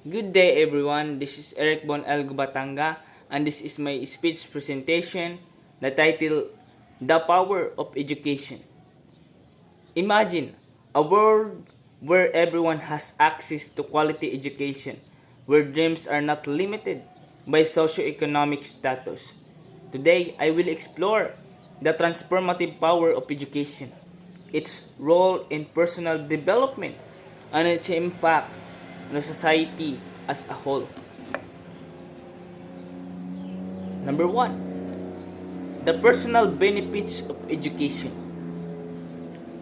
Good day everyone, this is Eric Bon Elgo Batanga and this is my speech presentation, the title, The Power of Education. Imagine a world where everyone has access to quality education, where dreams are not limited by socioeconomic status. Today, I will explore the transformative power of education, its role in personal development, and its impact on the society as a whole. Number one, the personal benefits of education.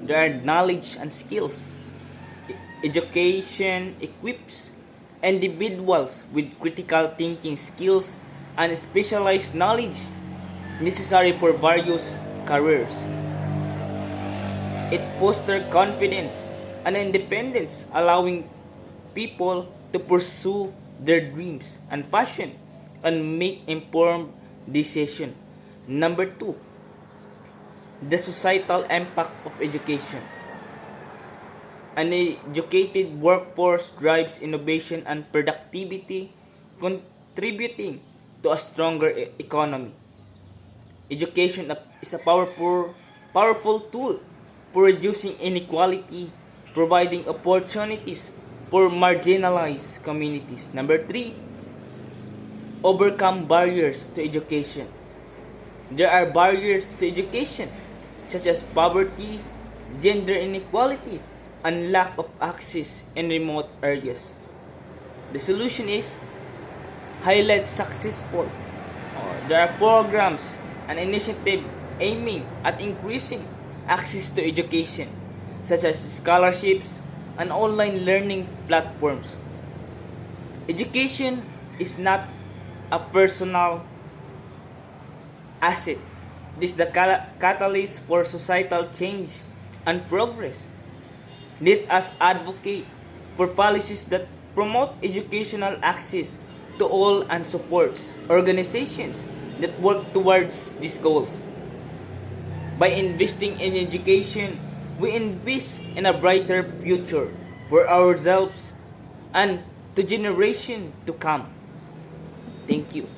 There are knowledge and skills. Education equips individuals with critical thinking skills and specialized knowledge necessary for various careers. It fosters confidence and independence, allowing people to pursue their dreams and passion and make informed decisions. Number two, the societal impact of education. An educated workforce drives innovation and productivity, contributing to a stronger economy. Education is a powerful tool for reducing inequality, providing opportunities for marginalized communities. Number three, overcome barriers to education. There are barriers to education such as poverty, gender inequality, and lack of access in remote areas. The solution is highlight successful. There are programs and initiatives aiming at increasing access to education such as scholarships and online learning platforms. Education is not a personal asset. It is the catalyst for societal change and progress. Let us advocate for policies that promote educational access to all and supports organizations that work towards these goals. By investing in education, we invest in a brighter future for ourselves and to generation to come. Thank you.